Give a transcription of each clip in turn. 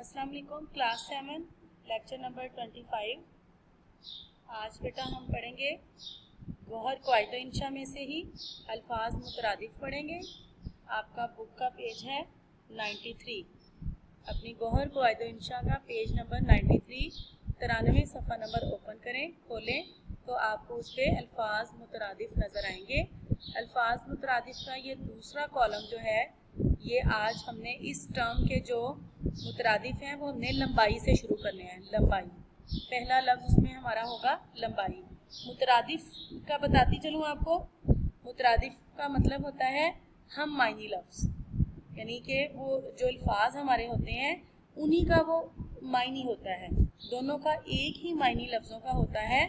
अस्सलाम वालेकुम। Class 7 lecture number 25। आज बेटा हम पढ़ेंगे गौहर क़वाइद इंशा में से ही अल्फाज मुतरादिफ पढ़ेंगे। आपका बुक का पेज है 93। अपनी गौहर क़वाइद इंशा का पेज नंबर 93 93 सफ़ा नंबर ओपन करें, खोलें तो आपको उस पर अल्फाज मुतरादिफ नज़र आएंगे। अल्फाज मुतरादिफ का ये दूसरा कॉलम जो है, ये आज हमने इस टर्म के जो मुतरादिफ हैं वो हमने लंबाई से शुरू करने हैं। लंबाई पहला लफ्ज़ उसमें हमारा होगा लंबाई। मुतरादिफ का बताती चलूँ आपको। मुतरादिफ का मतलब होता है हम मायनी लफ्ज़, यानी कि वो जो अल्फाज हमारे होते हैं उन्हीं का वो मायनी होता है, दोनों का एक ही मायनी लफ्ज़ों का होता है,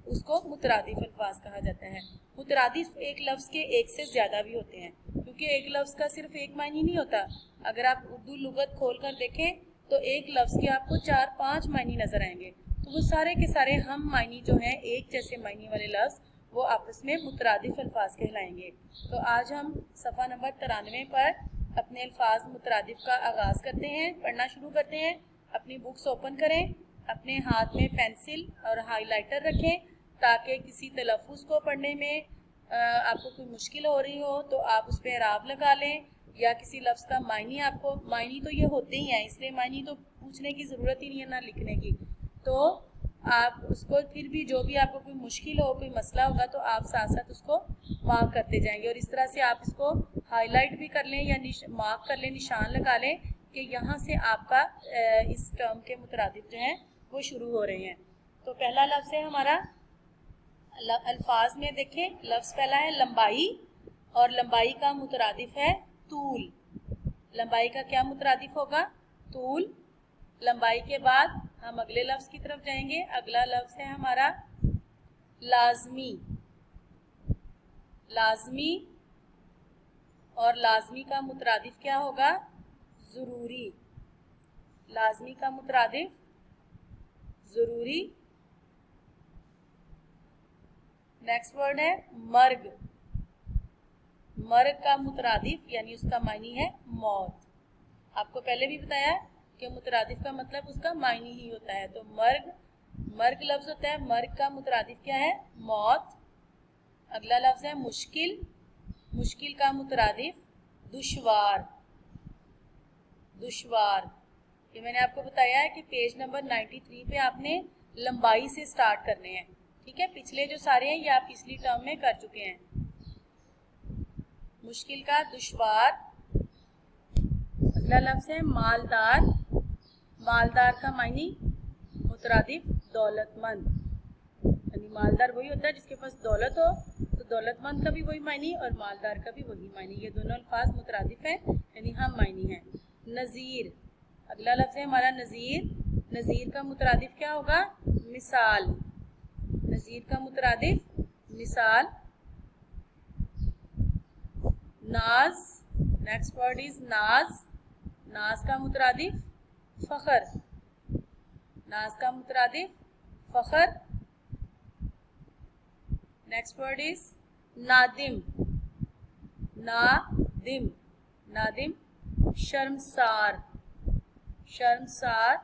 उसको मुतरादिफ अल्फाज कहा जाता है। मुतरादिफ एक लफ्ज़ के एक से ज़्यादा भी होते हैं, क्योंकि एक लफ्ज़ का सिर्फ एक मायनी नहीं होता। अगर आप उर्दू लुगत खोल कर देखें तो एक लफ्ज़ के आपको 4-5 मायनी नज़र आएंगे, तो वो सारे के सारे हम मायनी जो हैं, एक जैसे मायनी वाले लफ्ज़, वो आपस में मुतरादिफ अल्फाज कहलाएंगे। तो आज हम सफ़ा नंबर 93 पर अपने अल्फाज मुतरादिफ का आगाज़ करते हैं, पढ़ना शुरू करते हैं। अपनी बुक्स ओपन करें, अपने हाथ में पेंसिल और हाईलाइटर रखें ताकि किसी तलफ़ुज़ को पढ़ने में आपको कोई मुश्किल हो रही हो तो आप उस पर एराब लगा लें, या किसी लफ्ज़ का मायनी आपको, मायनी तो ये होते ही हैं इसलिए मायनी तो पूछने की ज़रूरत ही नहीं है ना लिखने की, तो आप उसको फिर भी जो भी आपको कोई मुश्किल हो, कोई मसला होगा तो आप साथ साथ उसको मार्क करते जाएंगे। और इस तरह से आप इसको हाईलाइट भी कर लें या मार्क कर लें, निशान लगा लें कि यहाँ से आपका इस टर्म के मुतरादिफ जो हैं वो शुरू हो रहे हैं। तो पहला लफ्ज़ है हमारा अल्फाज में, देखें लफ्ज़ पहला है लंबाई, और लंबाई का मुतरादिफ है तूल। लंबाई का क्या मुतरादिफ होगा? तूल। लंबाई के बाद हम अगले लफ्ज़ की तरफ जाएंगे। अगला लफ्ज़ है हमारा लाजमी। लाजमी, और लाजमी का मुतरादिफ क्या होगा? ज़रूरी। लाजमी का मुतरादिफ ज़रूरी। नेक्स्ट वर्ड है मर्ग। मर्ग का मुतरादिफ यानी उसका मायनी है मौत। आपको पहले भी बताया कि मुतरादिफ का मतलब उसका मायनी ही होता है। तो मर्ग, मर्ग लफ्ज़ होता है, मर्ग का मुतरादिफ क्या है? मौत। अगला लफ्ज़ है मुश्किल। मुश्किल का मुतरादिफ दुश्वार। दुश्वार। ये मैंने आपको बताया है कि पेज नंबर 93 पे आपने लंबाई से स्टार्ट करने हैं, ठीक है। पिछले जो सारे हैं ये आप पिछली टर्म में कर चुके हैं। मुश्किल का दुश्वार। अगला लफ्ज़ है मालदार। मालदार का मायनी मुतरादिफ दौलतमंद, यानी मालदार वही होता है जिसके पास दौलत हो, तो दौलतमंद का भी वही मायनी और मालदार का भी वही मायनी। ये दोनों अल्फाज मुतरादिफ हैं यानी हम मायनी हैं। नज़ीर। अगला लफ्ज़ है हमारा नज़ीर। नज़ीर का मुतरादिफ क्या होगा? मिसाल। नज़ीर का मुतरादिफ मिसाल। नाज। नेक्स्ट वर्ड इज नाज। नाज का मुतरादिफ फ़ख्र। नाज का मुतरादिफ फ़ख्र। नेक्स्ट वर्ड इज नादिम। नादिम। नादिम शर्मसार। शर्मसार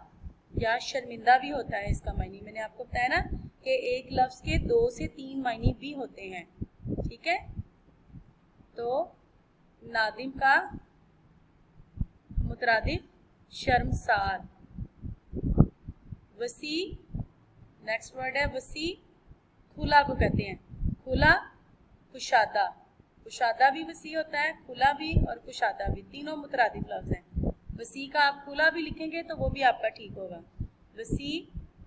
या शर्मिंदा भी होता है इसका मायनी। मैंने आपको बताया ना कि एक लफ्ज़ के 2 से 3 मायनी भी होते हैं, ठीक है। तो नादिम का मुतरादिफ शर्मसार। वसी। नेक्स्ट वर्ड है वसी। खुला को कहते हैं, खुला। कुशादा। कुशादा भी वसी होता है, खुला भी और कुशादा भी, तीनों मुतरादिफ लफ्ज़ हैं। वसी का आप खुला भी लिखेंगे तो वो भी आपका ठीक होगा। वसी,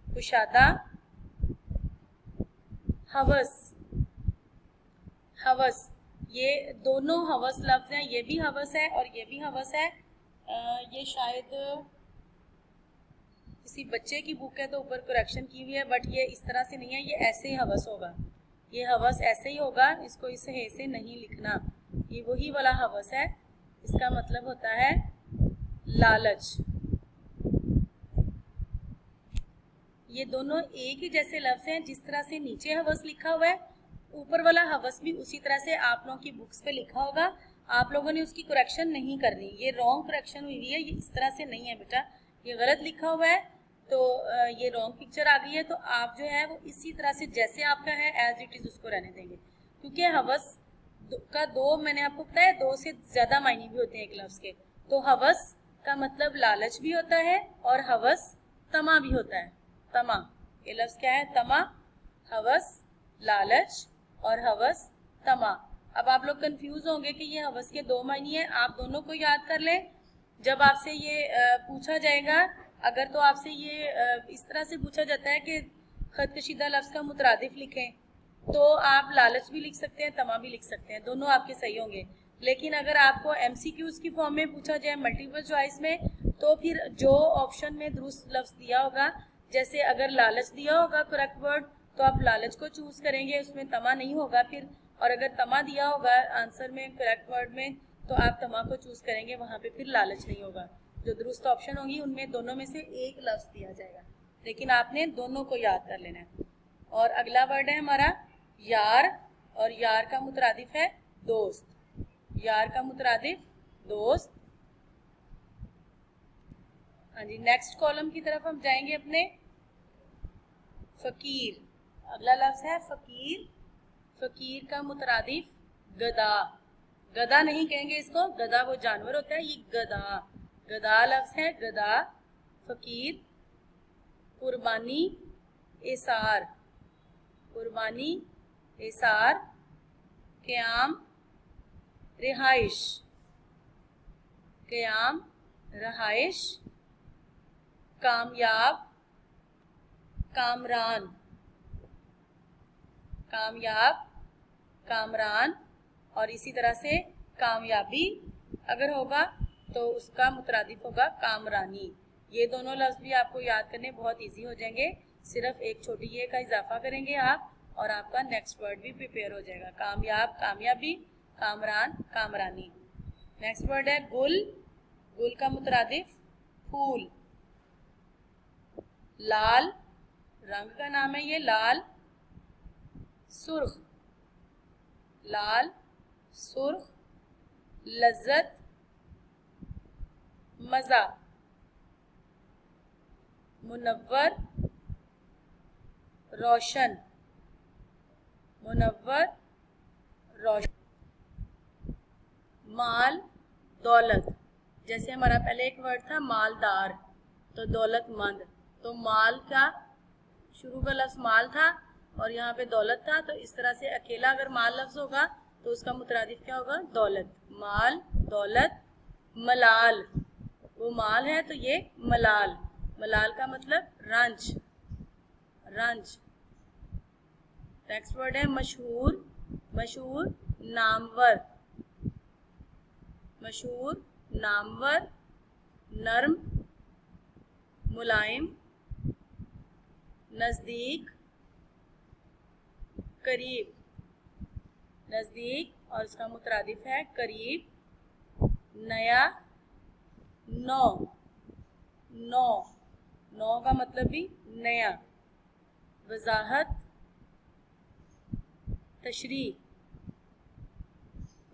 कुशादा। हवस। हवस, ये दोनों हवस लफ्ज़ हैं, ये भी हवस है और ये भी हवस है। ये शायद किसी बच्चे की बुक है तो ऊपर करेक्शन की हुई है, बट ये इस तरह से नहीं है, ये ऐसे ही हवस होगा। ये हवस ऐसे ही होगा, इसको इस हे से नहीं लिखना, ये वही वाला हवस है। इसका मतलब होता है लालच। ये दोनों एक ही जैसे लफ्ज़ हैं, जिस तरह से नीचे हवस लिखा हुआ है ऊपर वाला हवस भी उसी तरह से आप लोगों की बुक्स पे लिखा होगा। आप लोगों ने उसकी करेक्शन नहीं करनी, ये रॉन्ग करेक्शन हुई है, ये इस तरह से नहीं है बेटा, ये गलत लिखा हुआ है तो ये रॉन्ग पिक्चर आ गई है, तो आप जो है वो इसी तरह से जैसे आपका है एज इट इज उसको रहने देंगे, क्योंकि हवस का दो, मैंने आपको बताया, दो से ज्यादा मायने भी होते हैं एक लफ्ज के। तो हवस का मतलब लालच भी होता है और हवस तमा भी होता है। तमा, ये लफ्ज क्या है? तमा। हवस लालच और हवस तमा। अब आप लोग कंफ्यूज होंगे कि ये हवस के दो मायने हैं, आप दोनों को याद कर लें। जब आपसे ये पूछा जाएगा, अगर तो आपसे ये इस तरह से पूछा जाता है कि खत कशीदा लफ्ज का मुतरादिफ लिखें, तो आप लालच भी लिख सकते हैं, तमा भी लिख सकते हैं, दोनों आपके सही होंगे। लेकिन अगर आपको MCQs की फॉर्म में पूछा जाए मल्टीपल चॉइस में, तो फिर जो ऑप्शन में दुरुस्त लफ्ज दिया होगा, जैसे अगर लालच दिया होगा करेक्ट वर्ड, तो आप लालच को चूज करेंगे, उसमें तमा नहीं होगा फिर। और अगर तमा दिया होगा आंसर में करेक्ट वर्ड में, तो आप तमा को चूज करेंगे, वहां पे फिर लालच नहीं होगा। जो दुरुस्त ऑप्शन होगी उनमें दोनों में से एक लफ्ज दिया जाएगा, लेकिन आपने दोनों को याद कर लेना है। और अगला वर्ड है हमारा यार, और यार का मुतरादिफ है दोस्त। यार का मुतरादिफ दोस्त। हाँ जी, नेक्स्ट कॉलम की तरफ हम जाएंगे अपने। फकीर, अगला लफ्ज है फकीर। फकीर का मुतरादिफ गधा। गधा नहीं कहेंगे इसको, गधा वो जानवर होता है, ये गधा, गधा लफ्ज है गधा। फकीर। कुर्बानी एसार, कुर्बानी एसार। क़याम रिहाइश, क़याम रहाइश। कामयाब कामरान, कामयाब कामरान। और इसी तरह से कामयाबी अगर होगा तो उसका मुतरादिफ होगा कामरानी। ये दोनों लफ्ज भी आपको याद करने बहुत इजी हो जाएंगे, सिर्फ एक छोटी ये का इजाफा करेंगे आप और आपका नेक्स्ट वर्ड भी प्रिपेयर हो जाएगा। कामयाब कामयाबी, कामरान कामरानी। नेक्स्ट वर्ड है गुल। गुल का मुतरादिफ फूल। लाल, रंग का नाम है ये, लाल। सुर्ख, लाल सुर्ख। लज्जत मज़ा। मुनव्वर रोशन, मुनव्वर रोशन। माल दौलत, जैसे हमारा पहले एक वर्ड था मालदार, तो दौलतमंद। तो माल का शुरू का लफ्ज माल था और यहाँ पे दौलत था, तो इस तरह से अकेला अगर माल लफ्ज होगा तो उसका मुतरादिफ क्या होगा? दौलत। माल दौलत। मलाल, वो माल है तो ये मलाल। मलाल का मतलब रंज, रंज। नेक्स्ट वर्ड है मशहूर। मशहूर नामवर, मशहूर नामवर। नर्म मुलायम। नज़दीक करीब, नज़दीक और उसका मुतरादिफ है करीब। नया नौ, नौ, नौ का मतलब भी नया। वजाहत तशरीह,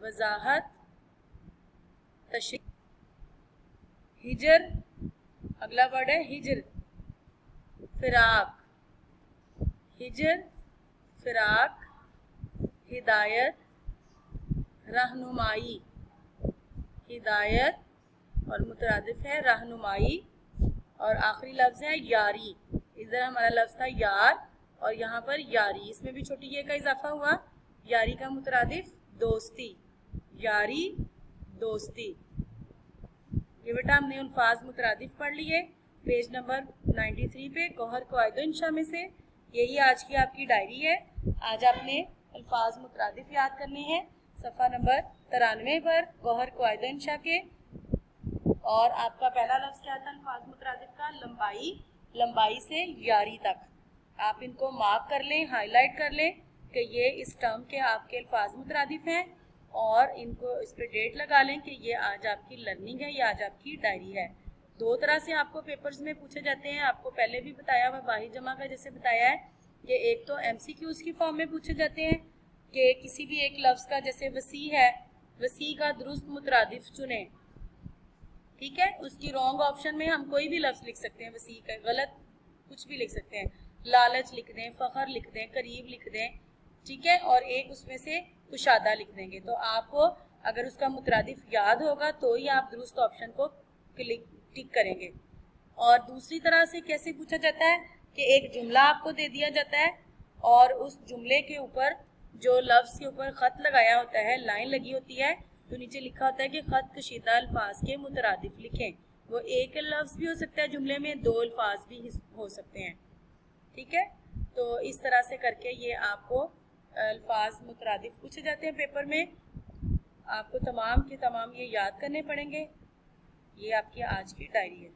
वजाहत तशरीह। हिजर, अगला वर्ड है हिजर। फिराक, हिजर फिराक। हिदायत रहनुमाई, हिदायत और मुतरादिफ है रहनुमाई। और आखिरी लफ्ज है यारी। इधर हमारा लफ्ज था यार और यहाँ पर यारी, इसमें भी छोटी ये का इजाफा हुआ। यारी का मुतरादिफ दोस्ती, यारी दोस्ती। ये बेटा हमने अल्फाज मुतरादिफ पढ़ लिए पेज नंबर 93 पे गौहर क़वाइद इंशा में से। यही आज की आपकी डायरी है। आज आपने अल्फाज मुतरादिफ याद करने हैं सफ़ा नंबर 93 पर गौहर क़वाइद इंशा के। और आपका पहला लफ्ज़ क्या था अल्फाज मुतरादिफ का? लंबाई, लंबाई से यारी तक। आप इनको मार्क कर लें, हाईलाइट कर लें कि ये इस टर्म के आपके अल्फाज मुतरादिफ हैं और इनको इस पर डेट लगा लें कि ये आज आपकी लर्निंग है, ये आज आपकी डायरी है। दो तरह से आपको पेपर्स में पूछे जाते हैं, आपको पहले भी बताया हुआ बाही जमा का जैसे बताया है। ये एक तो MCQs की फॉर्म में पूछे जाते हैं कि किसी भी एक लफ्ज़ का, जैसे वसी है, वसी का दुरुस्त मुतरादिफ चुने। ठीक है। उसकी रॉन्ग ऑप्शन में हम कोई भी लफ्ज लिख सकते हैं, वसीह का गलत कुछ भी लिख सकते हैं, लालच लिख दें, फखर लिख दें, करीब लिख दें, ठीक है, और एक उसमें से कुशादा लिख देंगे। तो आपको अगर उसका मुतरादिफ याद होगा तो ही आप दुरुस्त ऑप्शन को टिक करेंगे। और दूसरी तरह से कैसे पूछा जाता है कि एक जुमला आपको दे दिया जाता है और उस जुमले के ऊपर जो लफ्ज़ के ऊपर ख़त लगाया होता है, लाइन लगी होती है, तो नीचे लिखा होता है कि ख़त कशीदा अल्फाज के मुतरादिफ लिखें। वो एक लफ्ज़ भी हो सकता है जुमले में, दो अल्फाज भी हो सकते हैं, ठीक है। तो इस तरह से करके ये आपको अल्फाज मुतरादिफ पूछे जाते हैं पेपर में। आपको तमाम के तमाम ये याद करने पड़ेंगे। ये आपकी आज की डायरी है।